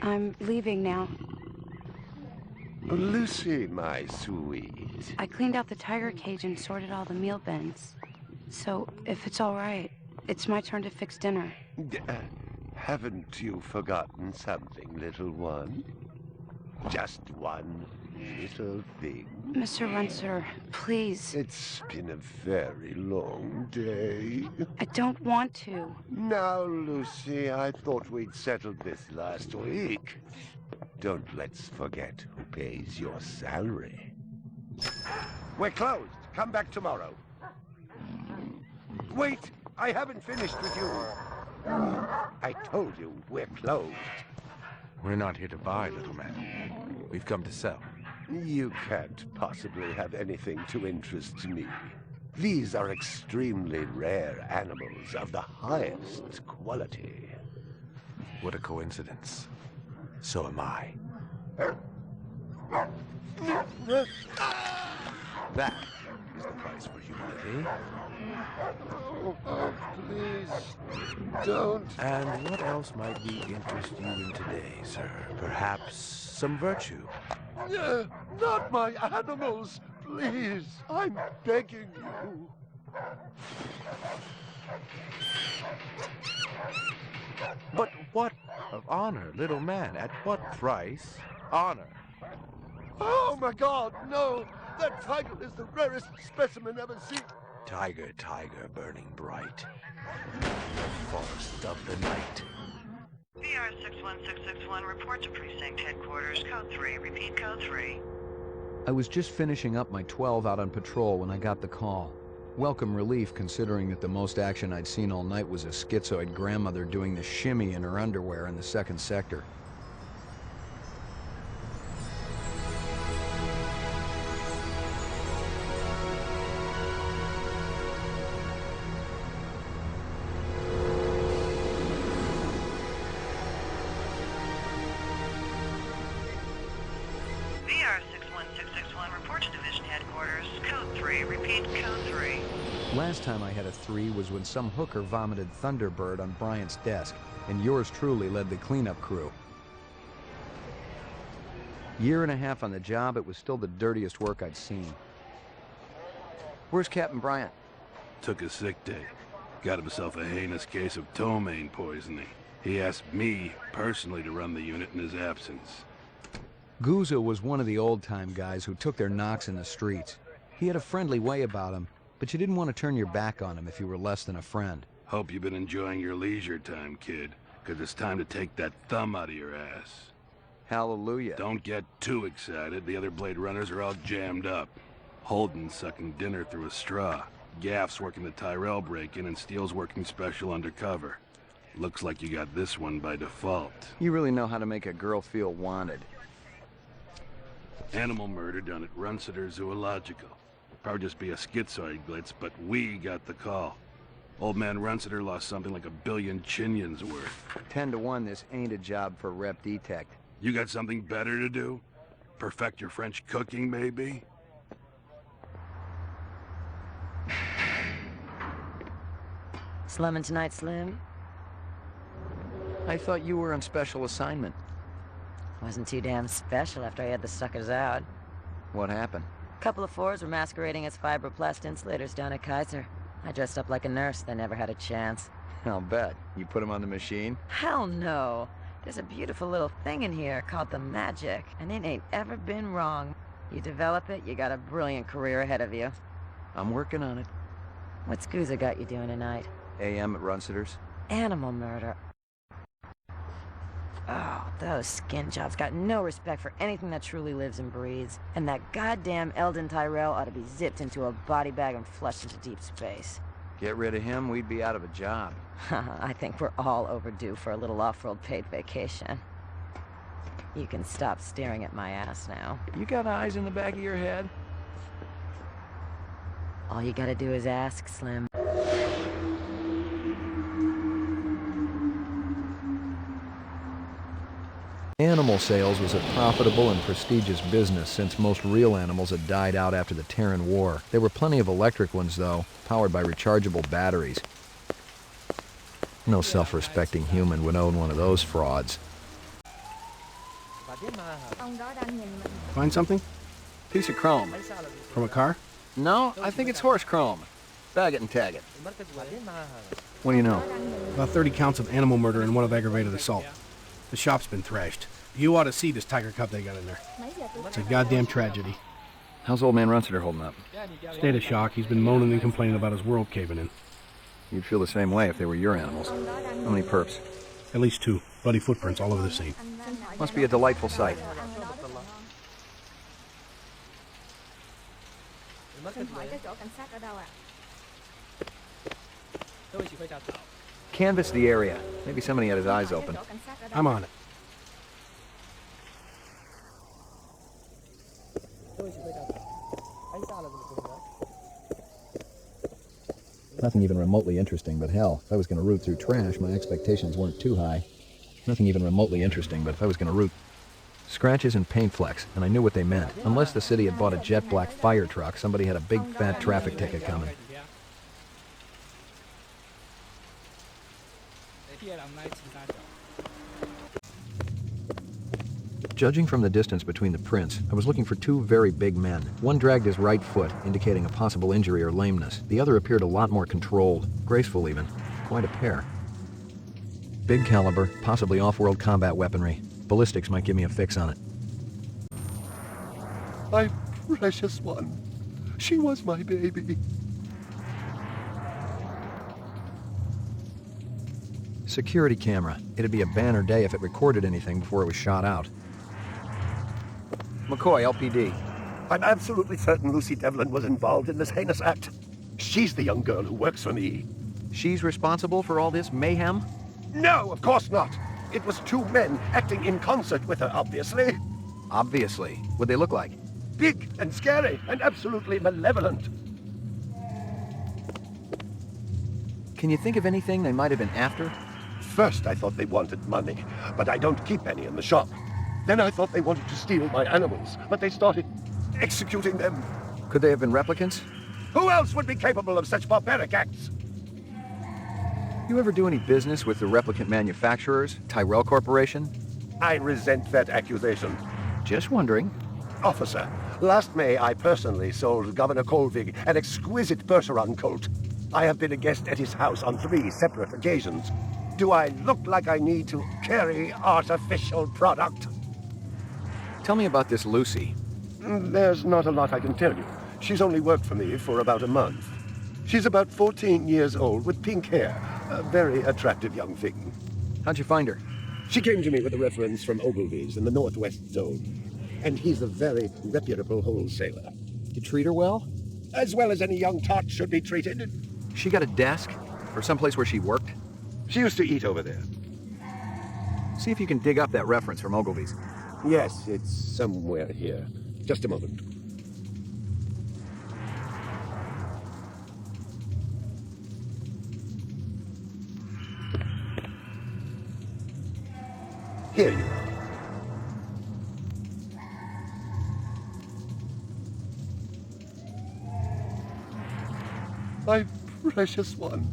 I'm leaving now. Lucy, my sweet. I cleaned out the tiger cage and sorted all the meal bins. So, if it's all right, it's my turn to fix dinner. Haven't you forgotten something, little one? Just one little thing. Mr. Runser, please. It's been a very long day. I don't want to. Now, Lucy, I thought we'd settled this last week. Don't let's forget who pays your salary. We're closed. Come back tomorrow. Wait! I haven't finished with you. I told you we're closed. We're not here to buy, little man. We've come to sell. You can't possibly have anything to interest me. These are extremely rare animals of the highest quality. What a coincidence. So am I. That is the price for humility. Oh, please, don't. And what else might we interest you in today, sir? Perhaps some virtue? Not my animals, please. I'm begging you. But what of honor, little man? At what price? Honor. Oh, my God, no. That tiger is the rarest specimen ever seen. Tiger, tiger, burning bright. The forest of the night. VR 61661, report to precinct headquarters, code 3. Repeat, code 3. I was just finishing up my 12 out on patrol when I got the call. Welcome relief, considering that the most action I'd seen all night was a schizoid grandmother doing the shimmy in her underwear in the 2nd sector. VR 61661, report to division headquarters, code 3. Repeat, code 3. Last time I had a 3 was when some hooker vomited Thunderbird on Bryant's desk, and yours truly led the cleanup crew. Year and a half on the job, it was still the dirtiest work I'd seen. Where's Captain Bryant? Took a sick day. Got himself a heinous case of ptomaine poisoning. He asked me personally to run the unit in his absence. Gouza was one of the old-time guys who took their knocks in the streets. He had a friendly way about him, but you didn't want to turn your back on him if you were less than a friend. Hope you've been enjoying your leisure time, kid, because it's time to take that thumb out of your ass. Hallelujah. Don't get too excited. The other Blade Runners are all jammed up. Holden's sucking dinner through a straw. Gaff's working the Tyrell break-in, and Steele's working special undercover. Looks like you got this one by default. You really know how to make a girl feel wanted. Animal murder done at Runciter Zoological. Probably just be a schizoid blitz, but we got the call. Old man Runciter lost something like 1 billion chinions worth. 10 to 1, this ain't a job for Rep Detect. You got something better to do? Perfect your French cooking, maybe? Slumming tonight, Slim? I thought you were on special assignment. Wasn't too damn special after I had the suckers out. What happened? Couple of fours were masquerading as fibroplast insulators down at Kaiser. I dressed up like a nurse. They never had a chance. I'll bet. You put them on the machine? Hell no. There's a beautiful little thing in here called the Magic, and it ain't ever been wrong. You develop it, you got a brilliant career ahead of you. I'm working on it. What's Gouza got you doing tonight? AM at Runciter's. Animal murder. Oh, those skin jobs got no respect for anything that truly lives and breathes. And that goddamn Eldon Tyrell ought to be zipped into a body bag and flushed into deep space. Get rid of him, we'd be out of a job. I think we're all overdue for a little off-road paid vacation. You can stop staring at my ass now. You got eyes in the back of your head? All you gotta do is ask, Slim. Animal sales was a profitable and prestigious business since most real animals had died out after the Terran War. There were plenty of electric ones, though, powered by rechargeable batteries. No self-respecting human would own one of those frauds. Find something? Piece of chrome. From a car? No, I think it's horse chrome. Bag it and tag it. What do you know? About 30 counts of animal murder and one of aggravated assault. The shop's been thrashed. You ought to see this tiger cub they got in there. It's a goddamn tragedy. How's old man Runsiter holding up? State of shock. He's been moaning and complaining about his world caving in. You'd feel the same way if they were your animals. How many perps? At least 2. Bloody footprints all over the scene. Must be a delightful sight. Canvass the area. Maybe somebody had his eyes open. I'm on it. Nothing even remotely interesting, but hell, if I was going to root through trash, my expectations weren't too high. Nothing even remotely interesting, but if I was going to root... Scratches and paint flecks, and I knew what they meant. Unless the city had bought a jet black fire truck, somebody had a big fat traffic ticket coming. Judging from the distance between the prints, I was looking for 2 very big men. One dragged his right foot, indicating a possible injury or lameness. The other appeared a lot more controlled, graceful even. Quite a pair. Big caliber, possibly off-world combat weaponry. Ballistics might give me a fix on it. My precious one. She was my baby. Security camera. It'd be a banner day if it recorded anything before it was shot out. McCoy, LPD. I'm absolutely certain Lucy Devlin was involved in this heinous act. She's the young girl who works for me. She's responsible for all this mayhem? No, of course not. It was 2 men acting in concert with her, obviously. Obviously. What'd they look like? Big and scary and absolutely malevolent. Can you think of anything they might have been after? First, I thought they wanted money, but I don't keep any in the shop. Then I thought they wanted to steal my animals, but they started executing them. Could they have been replicants? Who else would be capable of such barbaric acts? You ever do any business with the replicant manufacturers, Tyrell Corporation? I resent that accusation. Just wondering. Officer, last May I personally sold Governor Colvig an exquisite Percheron colt. I have been a guest at his house on 3 separate occasions. Do I look like I need to carry artificial product? Tell me about this Lucy. There's not a lot I can tell you. She's only worked for me for about a month. She's about 14 years old with pink hair. A very attractive young thing. How'd you find her? She came to me with a reference from Ogilvy's in the Northwest Zone. And he's a very reputable wholesaler. You treat her well? As well as any young tot should be treated. She got a desk? Or someplace where she worked? She used to eat over there. See if you can dig up that reference from Ogilvy's. Yes, it's somewhere here. Just a moment. Here you are. My precious one.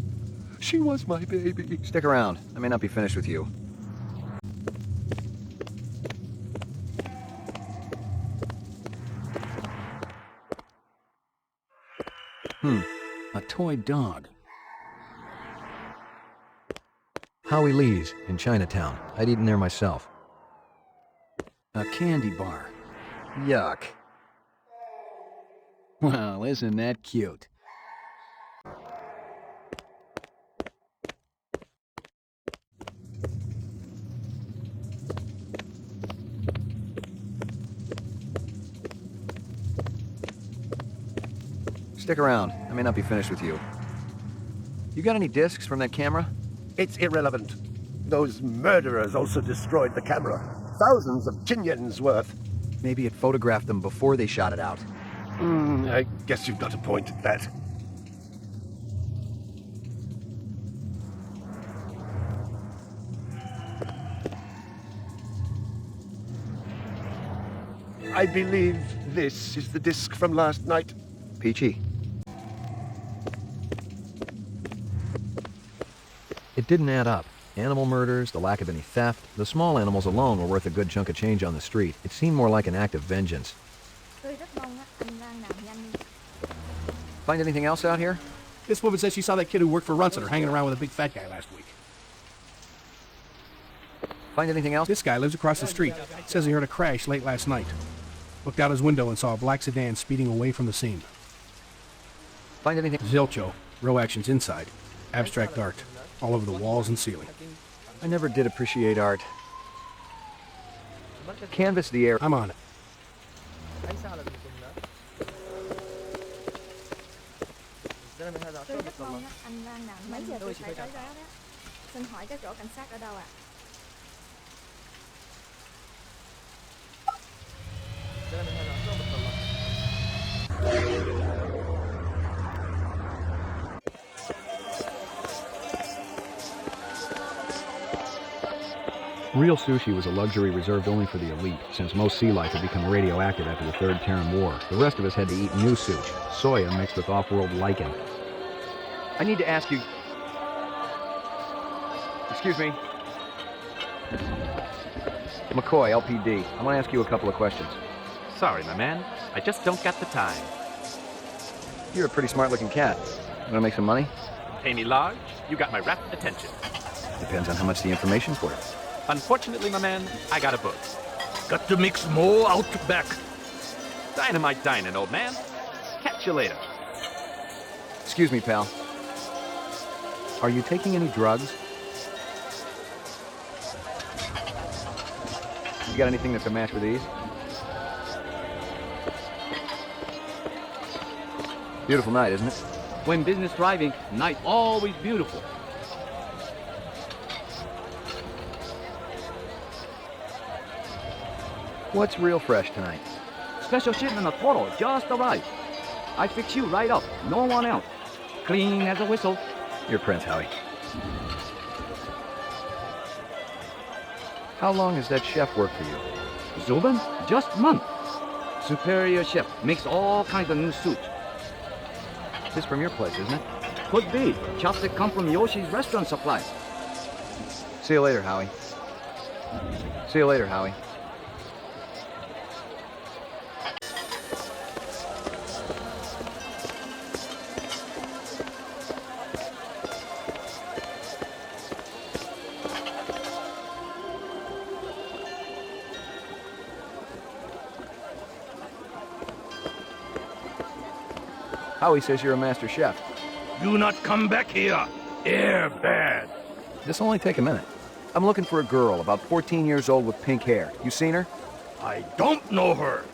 She was my baby. Stick around. I may not be finished with you. A toy dog. Howie Lee's in Chinatown. I'd eaten there myself. A candy bar. Yuck. Well, isn't that cute? Stick around. I may not be finished with you. You got any discs from that camera? It's irrelevant. Those murderers also destroyed the camera. Thousands of Chinyans worth. Maybe it photographed them before they shot it out. I guess you've got a point at that. I believe this is the disc from last night. Peachy. It didn't add up. Animal murders, the lack of any theft, the small animals alone were worth a good chunk of change on the street. It seemed more like an act of vengeance. Find anything else out here? This woman says she saw that kid who worked for Runciter hanging around with a big fat guy last week. Find anything else? This guy lives across the street. Says he heard a crash late last night. Looked out his window and saw a black sedan speeding away from the scene. Find anything? Zilcho. Row actions inside. Abstract art. All over the walls and ceiling. I never did appreciate art. Canvas the air. I'm on it. Tôi rất mong anh đang nằm mấy giờ tôi phải tới đó đó. Xin hỏi cái chỗ cảnh sát ở đâu ạ? Real sushi was a luxury reserved only for the elite, since most sea life had become radioactive after the Third Terran War. The rest of us had to eat new sushi, soya mixed with off-world lichen. I need to ask you... Excuse me. McCoy, LPD. I want to ask you a couple of questions. Sorry, my man. I just don't got the time. You're a pretty smart-looking cat. Want to make some money? Pay me large, you got my rapt attention. Depends on how much the information's worth. Unfortunately, my man, I got a book. Got to mix more out back. Dynamite dining, old man. Catch you later. Excuse me, pal. Are you taking any drugs? You got anything that's a match with these? Beautiful night, isn't it? When business driving, night always beautiful. What's real fresh tonight? Special shipment of Toro just arrived. I fix you right up, no one else. Clean as a whistle. You're Prince, Howie. How long has that chef worked for you? Zubin, just month. Superior chef, makes all kinds of new soups. This from your place, isn't it? Could be. Chopstick come from Yoshi's restaurant supply. See you later, Howie. See you later, Howie. Howie says you're a master chef. Do not come back here. Air bad. This'll only take a minute. I'm looking for a girl, about 14 years old with pink hair. You seen her? I don't know her.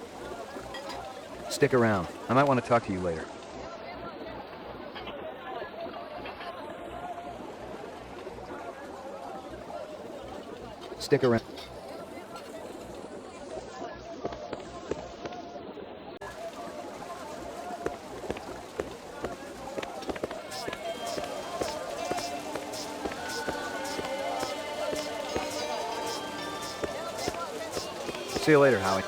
Stick around. I might want to talk to you later. Stick around. See you later, Howie.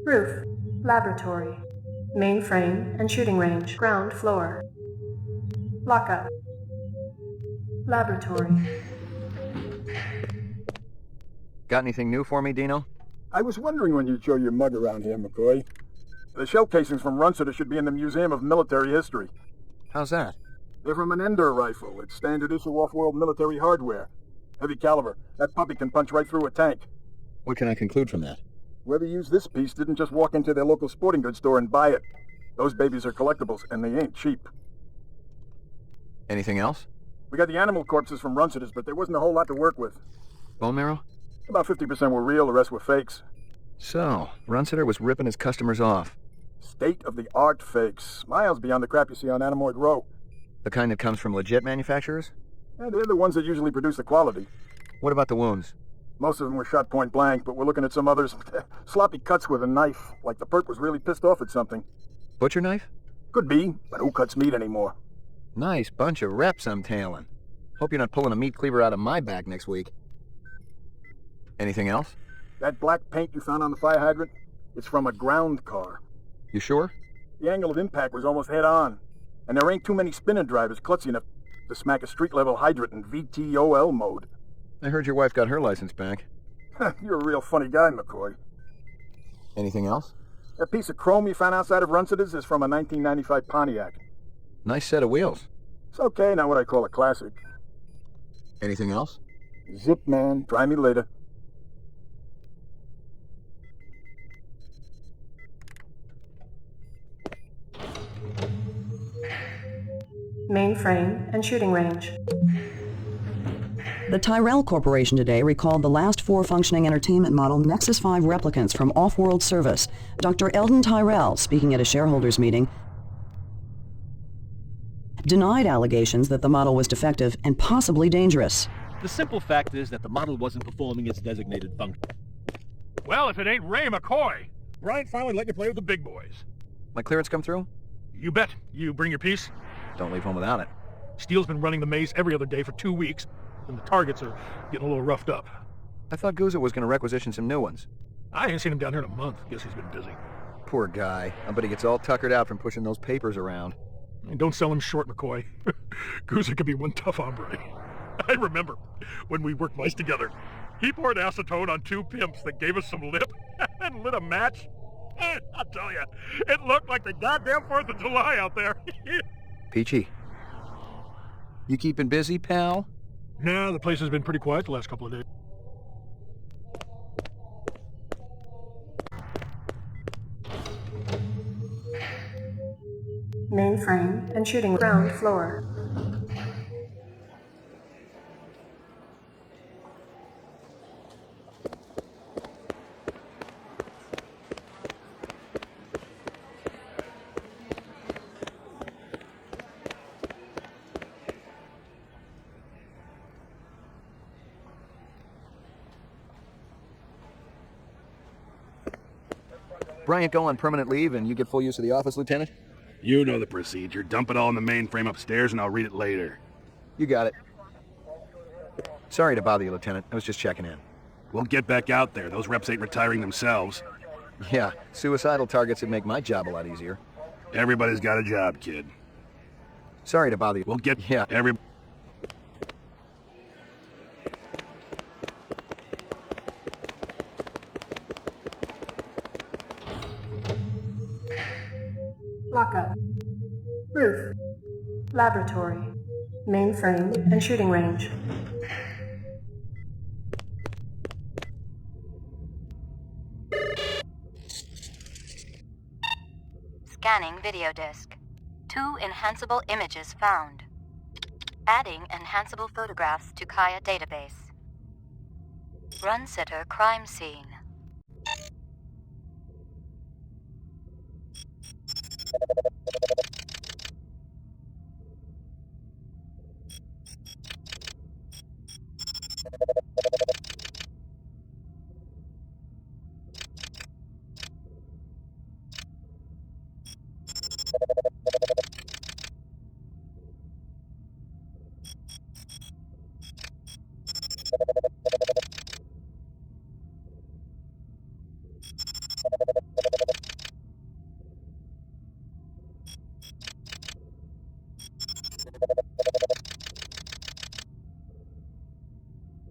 Roof, laboratory, mainframe and shooting range, ground floor. Lockup, laboratory. Got anything new for me, Dino? I was wondering when you'd show your mug around here, McCoy. The shell casings from Runciter should be in the Museum of Military History. How's that? They're from an Endor rifle. It's standard issue off-world military hardware. Heavy caliber. That puppy can punch right through a tank. What can I conclude from that? Whoever used this piece didn't just walk into their local sporting goods store and buy it. Those babies are collectibles, and they ain't cheap. Anything else? We got the animal corpses from Runciter's, but there wasn't a whole lot to work with. Bone marrow? About 50% were real, the rest were fakes. So, Runciter was ripping his customers off. State-of-the-art fakes. Miles beyond the crap you see on Anamoid Row. The kind that comes from legit manufacturers? Yeah, they're the ones that usually produce the quality. What about the wounds? Most of them were shot point blank, but we're looking at some others. Sloppy cuts with a knife, like the perp was really pissed off at something. Butcher knife? Could be, but who cuts meat anymore? Nice bunch of reps I'm tailing. Hope you're not pulling a meat cleaver out of my back next week. Anything else? That black paint you found on the fire hydrant? It's from a ground car. You sure? The angle of impact was almost head-on. And there ain't too many spinning drivers klutzy enough to smack a street-level hydrant in VTOL mode. I heard your wife got her license back. You're a real funny guy, McCoy. Anything else? That piece of chrome you found outside of Runcida's is from a 1995 Pontiac. Nice set of wheels. It's okay, not what I call a classic. Anything else? Zip, man. Try me later. Mainframe and shooting range. The Tyrell Corporation today recalled the last 4 functioning entertainment model Nexus 5 replicants from off-world service. Dr. Eldon Tyrell, speaking at a shareholders meeting, denied allegations that the model was defective and possibly dangerous. The simple fact is that the model wasn't performing its designated function. Well, if it ain't Ray McCoy, Brian finally let you play with the big boys. My clearance come through? You bet. You bring your piece? Don't leave home without it. Steele's been running the maze every other day for 2 weeks, and the targets are getting a little roughed up. I thought Guzzo was going to requisition some new ones. I ain't seen him down here in a month. Guess he's been busy. Poor guy. I bet he gets all tuckered out from pushing those papers around. And don't sell him short, McCoy. Guzzo could be one tough hombre. I remember when we worked mice together. He poured acetone on 2 pimps that gave us some lip and lit a match. I'll tell you, it looked like the goddamn 4th of July out there. Peachy. You keeping busy, pal? Nah, the place has been pretty quiet the last couple of days. Mainframe and shooting ground floor. Bryant go on permanent leave and you get full use of the office, Lieutenant? You know the procedure. Dump it all in the mainframe upstairs and I'll read it later. You got it. Sorry to bother you, Lieutenant. I was just checking in. We'll get back out there. Those reps ain't retiring themselves. Yeah, suicidal targets would make my job a lot easier. Everybody's got a job, kid. Sorry to bother you. We'll get yeah. Lockup. Roof. Laboratory. Mainframe and shooting range. Scanning video disk. 2 enhanceable images found. Adding enhanceable photographs to Kaya database. Run-sitter crime scene.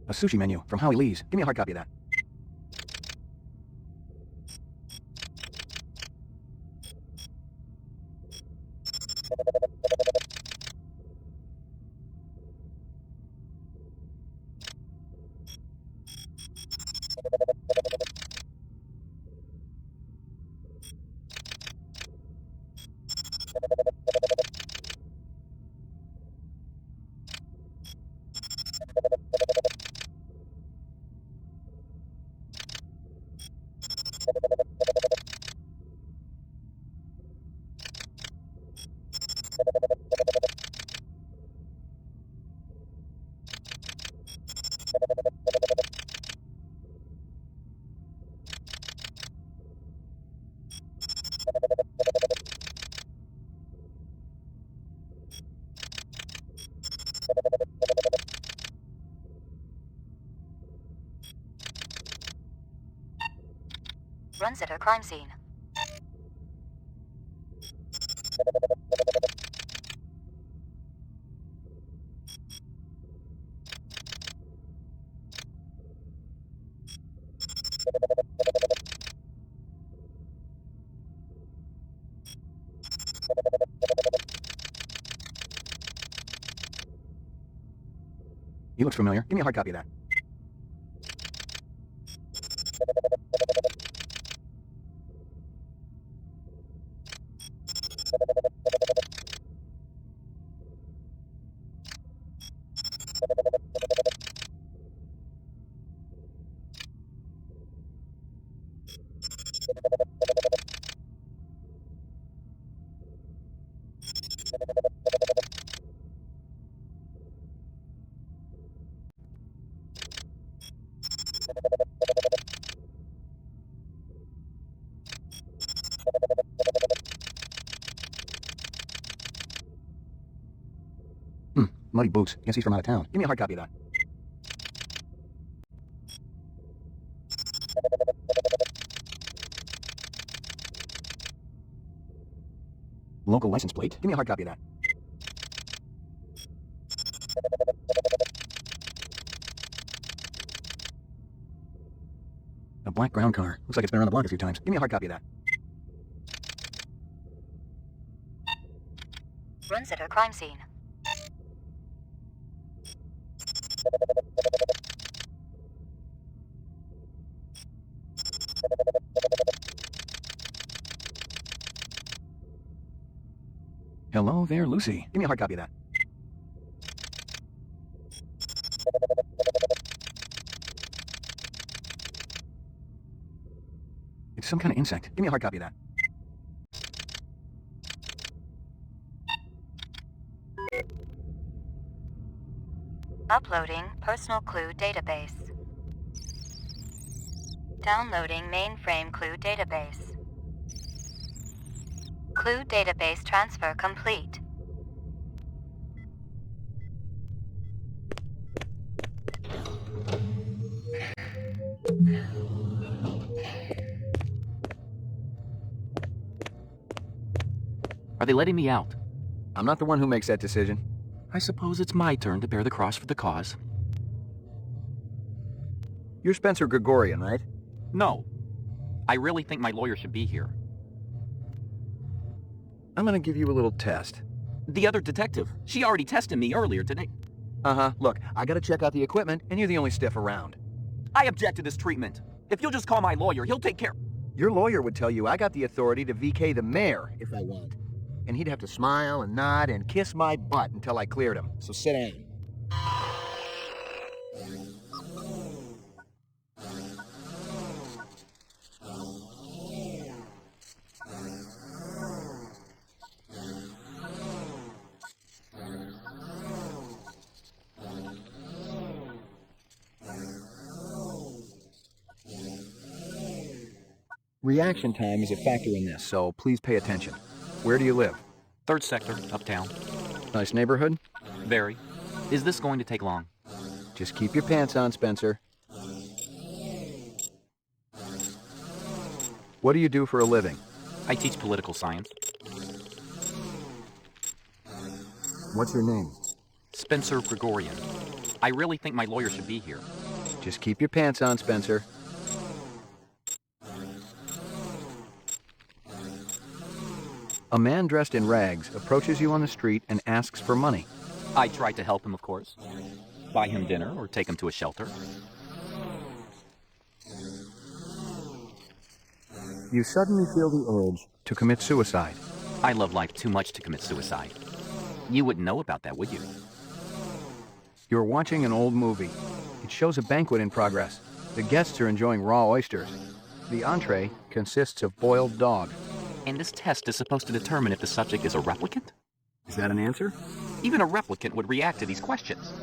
A sushi menu from Howie Lee's. Give me a hard copy of that. Run sitter crime scene. He looks familiar. Give me a hard copy of that. Muddy boots. Guess he's from out of town. Give me a hard copy of that. Local license plate. Give me a hard copy of that. A black ground car. Looks like it's been around the block a few times. Give me a hard copy of that. Run sitter crime scene. Hello there, Lucy. Give me a hard copy of that. It's some kind of insect. Give me a hard copy of that. Uploading personal clue database. Downloading mainframe clue database. Clue database transfer complete. Are they letting me out? I'm not the one who makes that decision. I suppose it's my turn to bear the cross for the cause. You're Spencer Gregorian, right? No. I really think my lawyer should be here. I'm gonna give you a little test. The other detective. She already tested me earlier today. Uh-huh. Look, I gotta check out the equipment, and you're the only stiff around. I object to this treatment. If you'll just call my lawyer, he'll take care... Your lawyer would tell you I got the authority to VK the mayor if I want. And he'd have to smile and nod and kiss my butt until I cleared him. So sit down. Reaction time is a factor in this, so please pay attention. Where do you live? 3rd sector, uptown. Nice neighborhood? Very. Is this going to take long? Just keep your pants on, Spencer. What do you do for a living? I teach political science. What's your name? Spencer Gregorian. I really think my lawyer should be here. Just keep your pants on, Spencer. A man dressed in rags approaches you on the street and asks for money. I tried to help him, of course. Buy him dinner or take him to a shelter. You suddenly feel the urge to commit suicide. I love life too much to commit suicide. You wouldn't know about that, would you? You're watching an old movie. It shows a banquet in progress. The guests are enjoying raw oysters. The entree consists of boiled dog. And this test is supposed to determine if the subject is a replicant? Is that an answer? Even a replicant would react to these questions.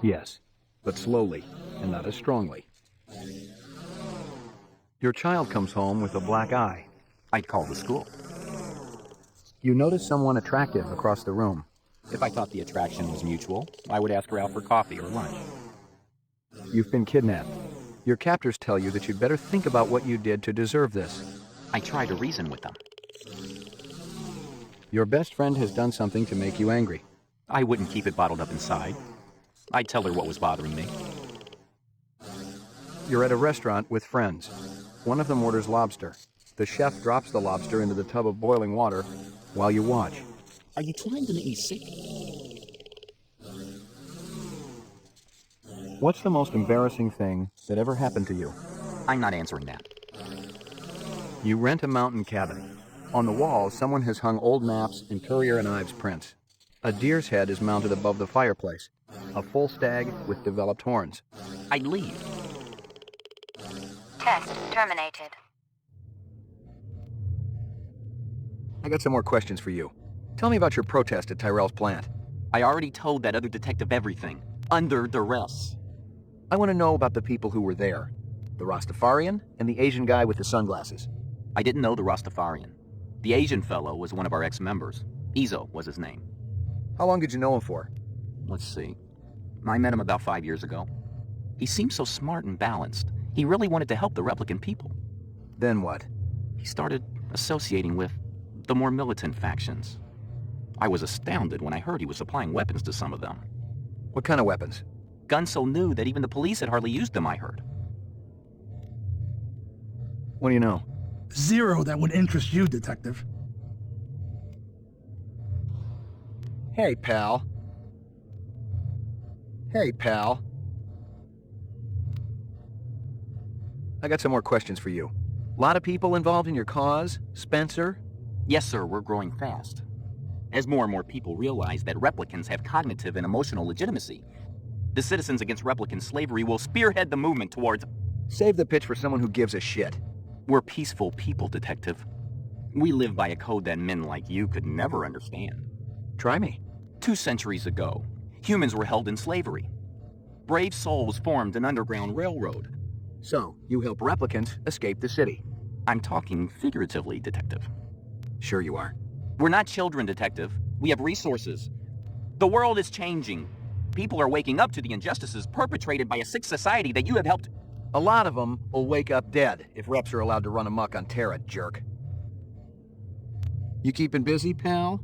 Yes, but slowly, and not as strongly. Your child comes home with a black eye. I'd call the school. You notice someone attractive across the room. If I thought the attraction was mutual, I would ask her out for coffee or lunch. You've been kidnapped. Your captors tell you that you'd better think about what you did to deserve this. I try to reason with them. Your best friend has done something to make you angry. I wouldn't keep it bottled up inside. I'd tell her what was bothering me. You're at a restaurant with friends. One of them orders lobster. The chef drops the lobster into the tub of boiling water while you watch. Are you trying to make me sick? What's the most embarrassing thing that ever happened to you? I'm not answering that. You rent a mountain cabin. On the wall, someone has hung old maps and Currier and Ives prints. A deer's head is mounted above the fireplace. A full stag with developed horns. I'd leave. Test terminated. I got some more questions for you. Tell me about your protest at Tyrell's plant. I already told that other detective everything. Under duress. I want to know about the people who were there. The Rastafarian and the Asian guy with the sunglasses. I didn't know the Rastafarian. The Asian fellow was one of our ex-members. Izo was his name. How long did you know him for? Let's see. I met him about 5 years ago. He seemed so smart and balanced. He really wanted to help the replicant people. Then what? He started associating with the more militant factions. I was astounded when I heard he was supplying weapons to some of them. What kind of weapons? Guns so new that even the police had hardly used them, I heard. What do you know? Zero that would interest you, Detective. Hey, pal. Hey, pal. I got some more questions for you. A lot of people involved in your cause? Spencer? Yes, sir, we're growing fast. As more and more people realize that replicants have cognitive and emotional legitimacy, the Citizens Against Replicant Slavery will spearhead the movement towards... Save the pitch for someone who gives a shit. We're peaceful people, Detective. We live by a code that men like you could never understand. Try me. 2 centuries ago, humans were held in slavery. Brave souls formed an underground railroad. So, you help replicants escape the city. I'm talking figuratively, Detective. Sure you are. We're not children, Detective. We have resources. The world is changing. People are waking up to the injustices perpetrated by a sick society that you have helped... A lot of them will wake up dead if reps are allowed to run amok on Terra, jerk. You keeping busy, pal?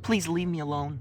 Please leave me alone.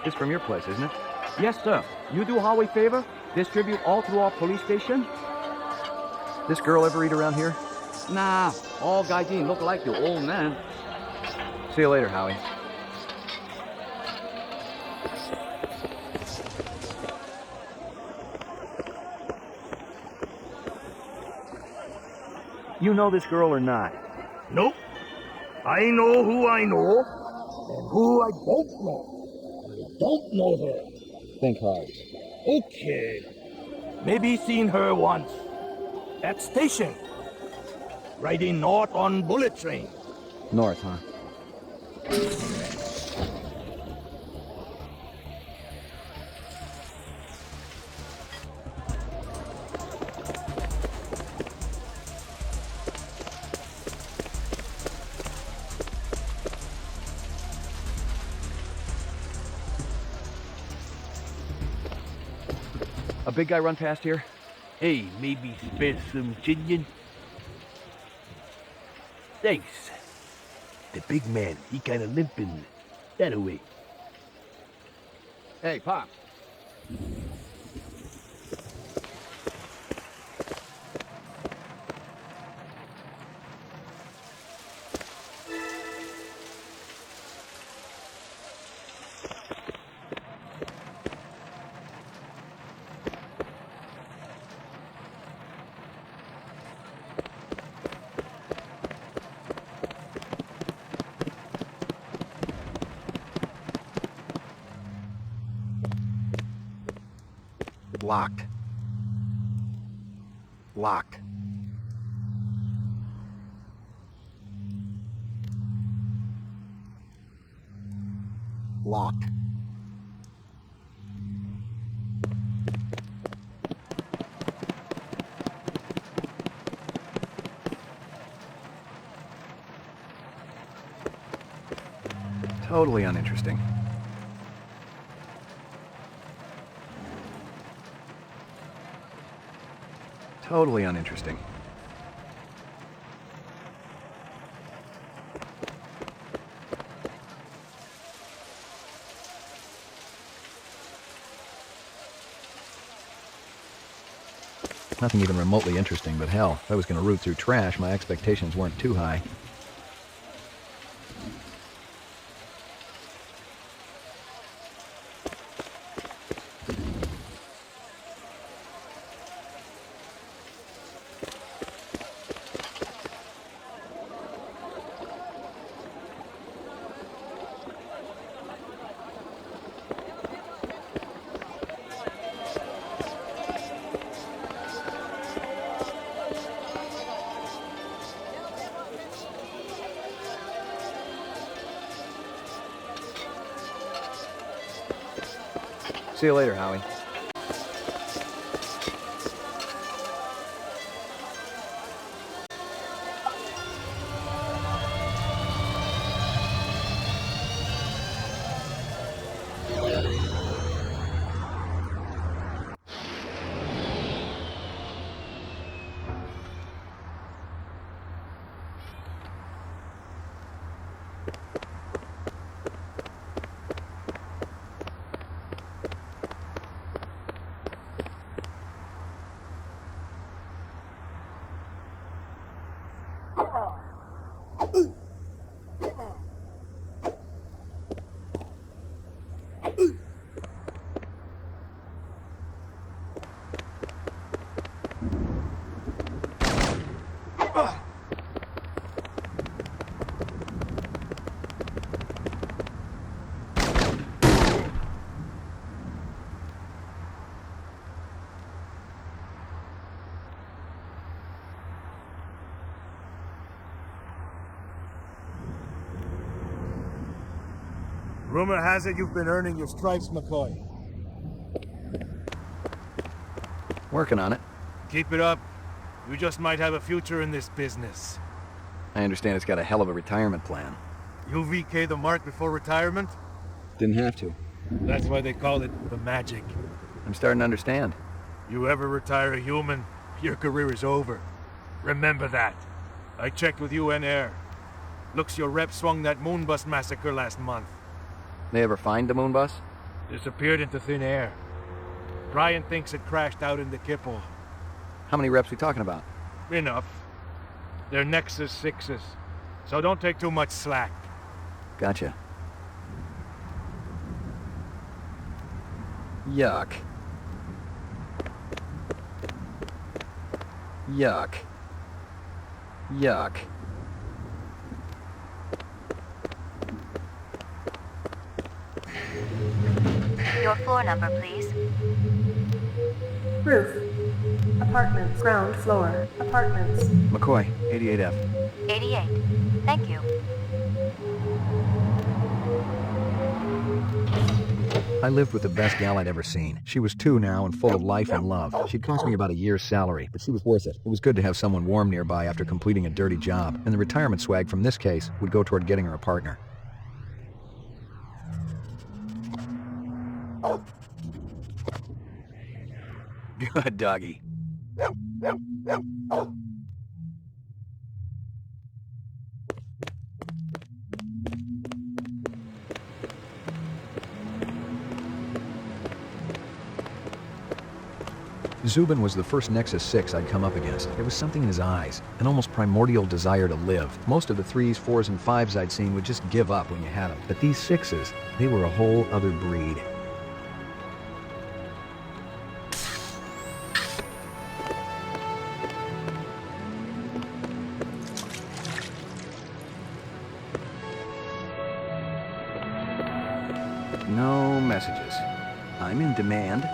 This from your place, isn't it? Yes, sir. You do Howie a favor? Distribute all through our police station? This girl ever eat around here? Nah, all guys didn't look like the old man. See you later, Howie. You know this girl or not? Nope. I know who I know, and who I don't know. I don't know her. Think hard. Okay. Maybe seen her once. At station. Riding north on bullet train. North, huh? A big guy run past here? Hey, maybe spare some chinion? Thanks. The big man, he kinda limping. That away. Hey, Pop. Locked. Locked. Locked. Totally uninteresting. Totally uninteresting. Nothing even remotely interesting, but hell, if I was going to root through trash, my expectations weren't too high. See you later, Howie. Rumor has it you've been earning your stripes, McCoy. Working on it. Keep it up. You just might have a future in this business. I understand it's got a hell of a retirement plan. You VK the mark before retirement? Didn't have to. That's why they call it the magic. I'm starting to understand. You ever retire a human, your career is over. Remember that. I checked with UN Air. Looks your rep swung that Moonbus massacre last month. They ever find the moon bus? Disappeared into thin air. Brian thinks it crashed out in the Kipple. How many reps we talking about? Enough. They're Nexus 6s, so don't take too much slack. Gotcha. Yuck. Yuck. Yuck. Your floor number, please. Roof. Apartments. Ground floor. Apartments. McCoy, 88F. 88. Thank you. I lived with the best gal I'd ever seen. She was 2 now and full of life and love. She'd cost me about a year's salary, but she was worth it. It was good to have someone warm nearby after completing a dirty job, and the retirement swag from this case would go toward getting her a partner. Good doggy. Zubin was the first Nexus 6 I'd come up against. There was something in his eyes, an almost primordial desire to live. Most of the 3s, 4s, and 5s I'd seen would just give up when you had them. But these 6s, they were a whole other breed. No messages. I'm in demand.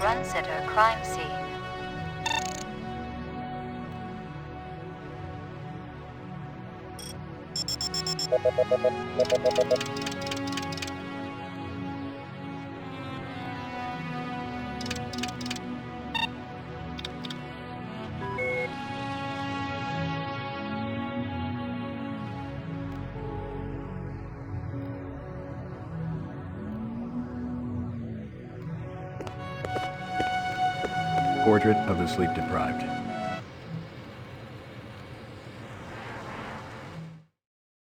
Run-Sitter crime scene. Portrait of the sleep-deprived.